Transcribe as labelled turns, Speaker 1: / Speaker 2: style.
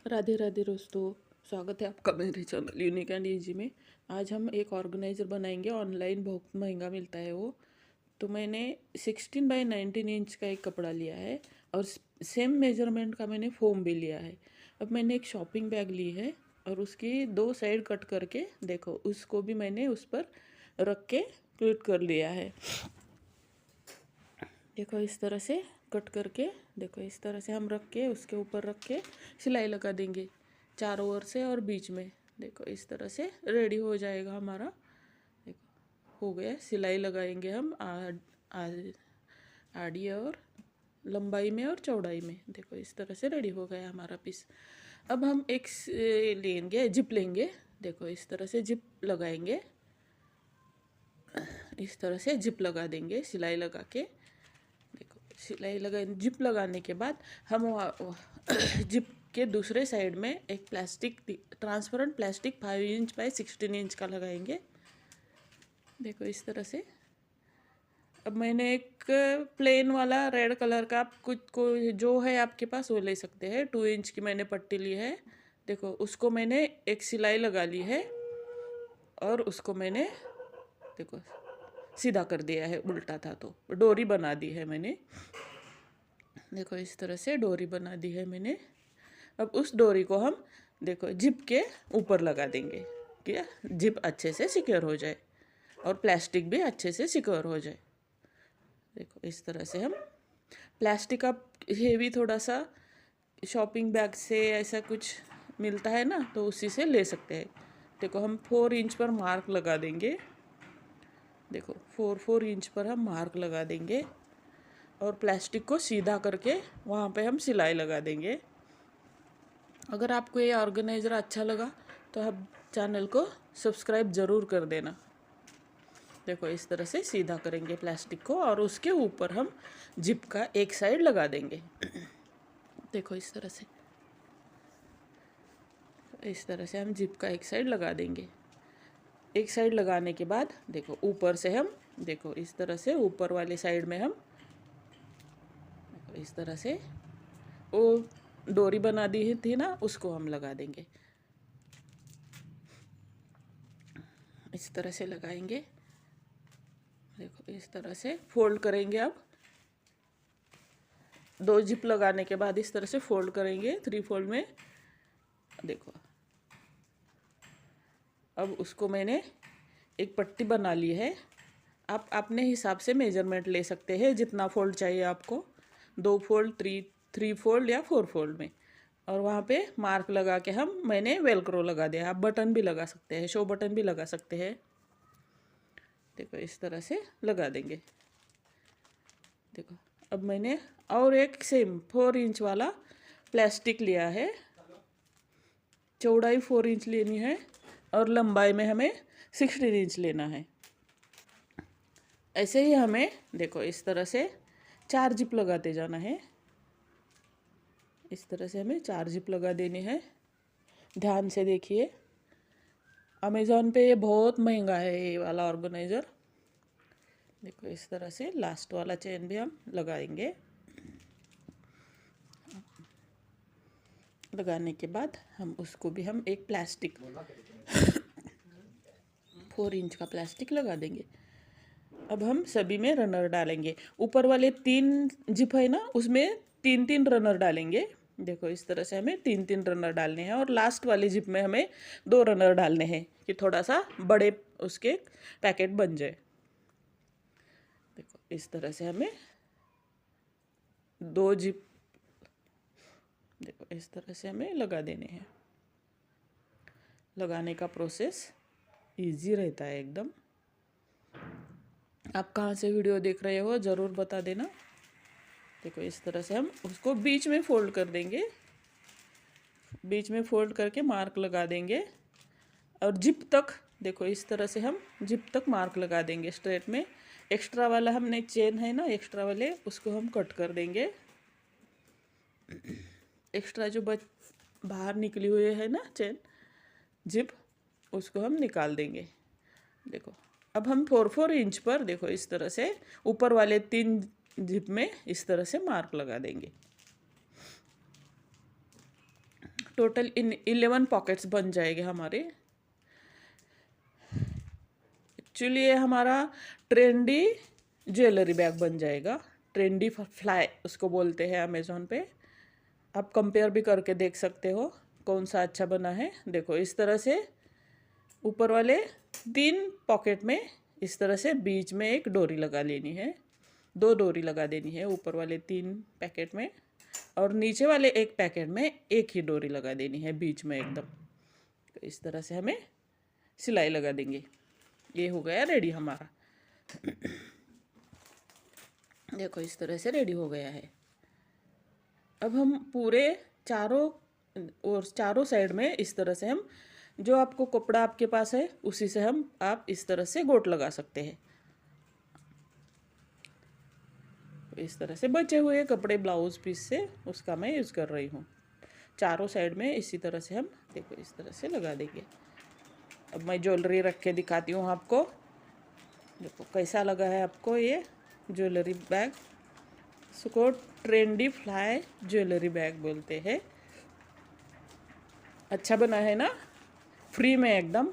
Speaker 1: राधे राधे दोस्तों, स्वागत है आपका मेरे चैनल यूनिक एंड ईजी में। आज हम एक ऑर्गेनाइज़र बनाएंगे। ऑनलाइन बहुत महंगा मिलता है वो। तो मैंने 16x19 इंच का एक कपड़ा लिया है और सेम मेजरमेंट का मैंने फोम भी लिया है। अब मैंने एक शॉपिंग बैग ली है और उसकी दो साइड कट करके देखो, उसको भी मैंने उस पर रख के क्लिप कर लिया है। देखो इस तरह से कट करके, देखो इस तरह से हम रख के उसके ऊपर रख के सिलाई लगा देंगे चारों ओर से और बीच में। देखो इस तरह से रेडी हो जाएगा हमारा। देखो हो गया। सिलाई लगाएंगे हम आड़ी और लंबाई में और चौड़ाई में। देखो इस तरह से रेडी हो गया हमारा पीस। अब हम एक लेंगे, जिप लेंगे। देखो इस तरह से जिप लगाएंगे, इस तरह से जिप लगा देंगे सिलाई लगा के। सिलाई लगा, जिप लगाने के बाद हम जिप के दूसरे साइड में एक plastic, transparent plastic 5 inch by 16 inch का लगाएंगे। देखो इस तरह से। अब मैंने एक प्लेन वाला रेड कलर का, कुछ को जो है आपके पास वो ले सकते हैं। 2 इंच की मैंने पट्टी ली है। देखो उसको मैंने एक सिलाई लगा ली है और उसको मैंने देखो सीधा कर दिया है। उल्टा था तो डोरी बना दी है मैंने। देखो इस तरह से डोरी बना दी है मैंने। अब उस डोरी को हम देखो जिप के ऊपर लगा देंगे कि जिप अच्छे से सिक्योर हो जाए और प्लास्टिक भी अच्छे से सिक्योर हो जाए। देखो इस तरह से हम प्लास्टिक, अब हेवी थोड़ा सा शॉपिंग बैग से ऐसा कुछ मिलता है ना, तो उसी से ले सकते हैं। देखो हम 4 इंच पर मार्क लगा देंगे। देखो 4 इंच पर हम मार्क लगा देंगे और प्लास्टिक को सीधा करके वहाँ पे हम सिलाई लगा देंगे। अगर आपको ये ऑर्गेनाइज़र अच्छा लगा तो आप चैनल को सब्सक्राइब ज़रूर कर देना। देखो इस तरह से सीधा करेंगे प्लास्टिक को और उसके ऊपर हम जिप का एक साइड लगा देंगे। देखो इस तरह से, इस तरह से हम जिप का एक साइड लगा देंगे। एक साइड लगाने के बाद देखो ऊपर से हम, देखो इस तरह से ऊपर वाले साइड में हम इस तरह से वो डोरी बना दी थी ना, उसको हम लगा देंगे। इस तरह से लगाएंगे। देखो इस तरह से फोल्ड करेंगे। अब 2 जिप लगाने के बाद इस तरह से फोल्ड करेंगे 3 फोल्ड में। देखो अब उसको मैंने एक पट्टी बना ली है। आप अपने हिसाब से मेजरमेंट ले सकते हैं, जितना फोल्ड चाहिए आपको, 2 फोल्ड, 3 फोल्ड या 4 फोल्ड में। और वहाँ पे मार्क लगा के मैंने वेलक्रो लगा दिया। आप बटन भी लगा सकते हैं, शो बटन भी लगा सकते हैं। देखो इस तरह से लगा देंगे। देखो अब मैंने और एक सेम 4 इंच वाला प्लास्टिक लिया है। चौड़ाई 4 इंच लेनी है और लंबाई में हमें 16 इंच लेना है। ऐसे ही हमें देखो इस तरह से 4 जिप लगाते जाना है। इस तरह से हमें 4 जिप लगा देनी है। ध्यान से देखिए, अमेज़ॉन पे ये बहुत महंगा है ये वाला ऑर्गेनाइज़र। देखो इस तरह से लास्ट वाला चेन भी हम लगाएंगे। लगाने के बाद हम उसको भी हम एक प्लास्टिक 4 इंच का प्लास्टिक लगा देंगे। अब हम सभी में रनर डालेंगे। ऊपर वाले 3 जिप है ना, उसमें 3 रनर डालेंगे। देखो इस तरह से हमें 3 रनर डालने हैं और लास्ट वाले जिप में हमें 2 रनर डालने हैं कि थोड़ा सा बड़े उसके पैकेट बन जाए। देखो इस तरह से हमें 2 जिप, देखो इस तरह से हमें लगा देने हैं। लगाने का प्रोसेस इजी रहता है एकदम। आप कहाँ से वीडियो देख रहे हो ज़रूर बता देना। देखो इस तरह से हम उसको बीच में फोल्ड कर देंगे। बीच में फोल्ड करके मार्क लगा देंगे और जिप तक, देखो इस तरह से हम जिप तक मार्क लगा देंगे स्ट्रेट में। एक्स्ट्रा वाला हमने चेन है ना, एक्स्ट्रा वाले उसको हम कट कर देंगे। एक्स्ट्रा जो बाहर निकली हुई है ना चेन, जिप, उसको हम निकाल देंगे। देखो अब हम 4 इंच पर देखो इस तरह से ऊपर वाले 3 जिप में इस तरह से मार्क लगा देंगे। टोटल 11 पॉकेट्स बन जाएंगे हमारे। एक्चुअली ये हमारा ट्रेंडी ज्वेलरी बैग बन जाएगा। ट्रेंडी फ्लाई उसको बोलते हैं अमेज़ॉन पे। आप कंपेयर भी करके देख सकते हो कौन सा अच्छा बना है। देखो इस तरह से ऊपर वाले 3 पॉकेट में इस तरह से बीच में एक डोरी लगा लेनी है, 2 डोरी लगा देनी है ऊपर वाले 3 पैकेट में, और नीचे वाले एक पैकेट में एक ही डोरी लगा देनी है बीच में एकदम। तो इस तरह से हमें सिलाई लगा देंगे। ये हो गया रेडी हमारा। देखो इस तरह से रेडी हो गया है। अब हम पूरे चारों साइड में इस तरह से हम जो आपको कपड़ा आपके पास है उसी से आप इस तरह से गोट लगा सकते हैं। इस तरह से बचे हुए कपड़े ब्लाउज पीस से उसका मैं यूज़ कर रही हूँ। चारों साइड में इसी तरह से हम देखो इस तरह से लगा देंगे। अब मैं ज्वेलरी रख के दिखाती हूँ आपको। देखो कैसा लगा है आपको ये ज्वेलरी बैग। इसको ट्रेंडी फ्लाई ज्वेलरी बैग बोलते हैं। अच्छा बना है ना, फ्री में एकदम।